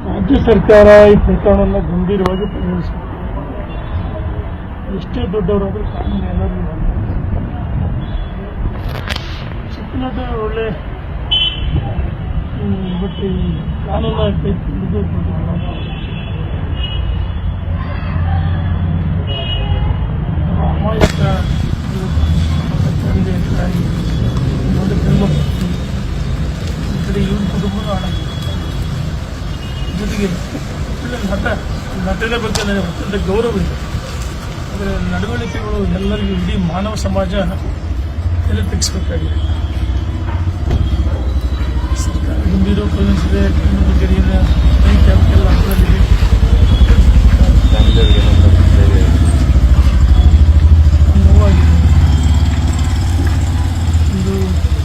ರಾಜ್ಯ ಸರ್ಕಾರ ಈ ಪ್ರಕರಣವನ್ನು ಗಂಭೀರವಾಗಿ ಪರಿಗಣಿಸಬೇಕು. ಎಷ್ಟೇ ದೊಡ್ಡವರಾದರೂ ಕಾನೂನು ಎಲ್ಲರಿಗೂ ಚಿಕ್ಕನಟ ಒಳ್ಳೆ ಬಟ್ ಈ ಕಾನೂನ ಕೈ ಅಮಾಯಕ ತಂದೆ ತಾಯಿ ಒಂದು ಹೆಣ್ಮಕ್ಳು ಈ ಕಡೆ ಇವನ ಕುಟುಂಬನೂ ಹಾಳಾಗಿದೆ. ಜೊತೆಗೆ ಒಳ್ಳೆ ನಟನೆ ಬಗ್ಗೆ ನನಗೆ ಅತ್ಯಂತ ಗೌರವ ಇದೆ. ಅದರ ನಡವಳಿಕೆಗಳು ಎಲ್ಲರಿಗೂ ಇಡೀ ಮಾನವ ಸಮಾಜ ತಲೆ ತೆಗೆಸಬೇಕಾಗಿದೆ. ಸರ್ಕಾರ ಗಂಭೀರ ಪರಿಗಣಿಸಿದೆ. ಕೆರೆಯ ಅವಕ್ಕೆಲ್ಲ ಅದರಲ್ಲಿದೆ. ನೋವಾಗಿದೆ. ಒಂದು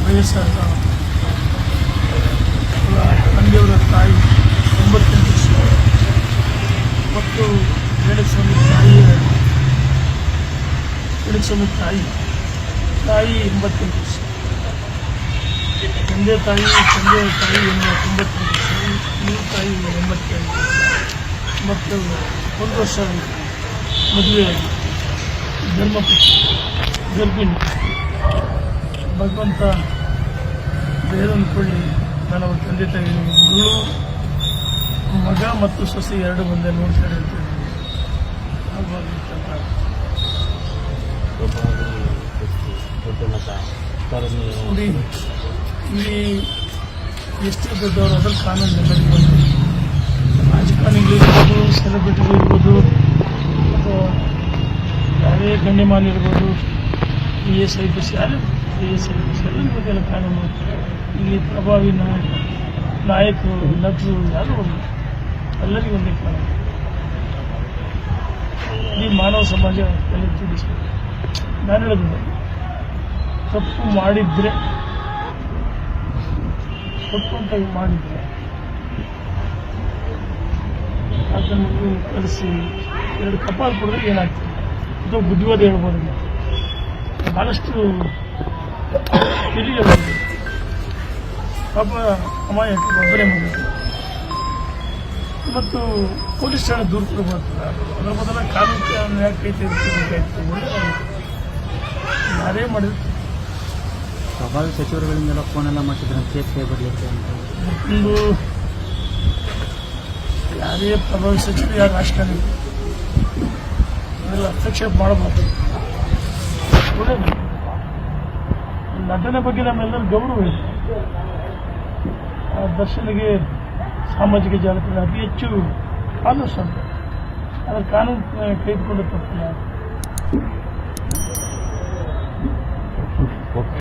ವಯಸ್ಸಾದ ತಂದೆಯವರ ತಾಯಿ 98 ವರ್ಷ ಮತ್ತು ರೇಣುಸ್ವಾಮಿ ತಾಯಿ 88 ವರ್ಷ. ತಂದೆ ತಾಯಿ 92 ವರ್ಷ, ಇವ್ರ ತಾಯಿ 82 ಮತ್ತು 1 ವರ್ಷ ಮದುವೆಯಾಗಿ ಗರ್ಭಿಣಿ. ಭಗವಂತ ಬೇರೊಂದು ಕೊಳ್ಳಿ. ನಾನು ಅವ್ರ ತಂದೆ ತಾಯಿ ಮಗಳು, ಮಗ ಮತ್ತು ಸೊಸೆ ಎರಡು ಬಂದೆ ನೋಡ್ತಾರೆ ಅಂತ ಇಲ್ಲಿ ಎಷ್ಟೇ ದೊಡ್ಡವರು ಅದರ ಕಾನೂನು ಎಲ್ಲರಿಗೂ ಬಂದು ರಾಜಕಾರಣಿಗಳಿರ್ಬೋದು, ಸೆಲೆಬ್ರಿಟಿಗಳಿರ್ಬೋದು, ಅಥವಾ ಯಾರೇ ಗಣ್ಯಮಾನ್ಯ ಇರ್ಬೋದು, ES-IPS ಎಲ್ಲರ ಬಗ್ಗೆಲ್ಲ ಕಾನೂನು. ಇಲ್ಲಿ ಪ್ರಭಾವಿ ನಾಯಕರು, ನಟರು ಯಾರು ಒಂದು ಎಲ್ಲರಿಗೂ ಒಂದೇ ಕಾನೂನು. ಈ ಮಾನವ ಸಮಾಜ ಎಲ್ಲ ತಿಳಿಸಬೇಕು. ನಾನು ಹೇಳೋದಿಲ್ಲ, ತಪ್ಪು ಮಾಡಿದ್ರೆ ತಪ್ಪು ಅಂತ ಮಾಡಿದ್ರೆ ಅದನ್ನು ಕಲಿಸಿ 2 ಕಪಾಲು ಕೊಡಿದ್ರೆ ಏನಾಗ್ತದೆ ಇದು ಬುದ್ಧಿವಾದ ಹೇಳ್ಬೋದು. ಬಹಳಷ್ಟು ಹಿರಿಯ ಪಾಪ ಅಮಾಯಕ ಒಬ್ಬರೇ ಮಗಳು ಮತ್ತು ಪೊಲೀಸ್ ಠಾಣೆ ದೂರ ಕೊಡಬಾರ್ದು. ಅದರ ಮೊದಲ ಕಾನೂನು ಯಾಕೆ ಕೈ ತೆಗೆದುಕೊಳ್ಬೇಕಾಯ್ತು. ಒಳ್ಳೆ ಯಾರೇ ಮಾಡಿದ್ರು ಪ್ರಭಾವಿ ಸಚಿವರುಗಳಿಂದೆಲ್ಲ ಫೋನೆಲ್ಲ ಮಾಡಿಸಿದ್ರೆ ಕೇಸ್ ಕೈ ಬರಲಿಕ್ಕೆ ಅಂತ ಒಂದು ಯಾರೇ ಪ್ರಭಾವಿ ಸಚಿವರು, ಯಾರು ರಾಜಕಾರಣಿ ಅದೆಲ್ಲ ಹಸ್ತಕ್ಷೇಪ ಮಾಡಬಾರ್ದು. ಒಳ್ಳೆಯದು. ನಟನೆ ಬಗ್ಗೆ ನಮ್ಮೆಲ್ಲರ ಗೌರವ ಇದೆ. ದರ್ಶನಿಗೆ ಸಾಮಾಜಿಕ ಜಾಲತಾಣ ಅತಿ ಹೆಚ್ಚು ಫಾಲೋವರ್ಸ್ ಅಂತ. ಅದರ ಕಾನೂನು ಕೈದುಕೊಂಡು ತಪ್ಪಿಲ್ಲ.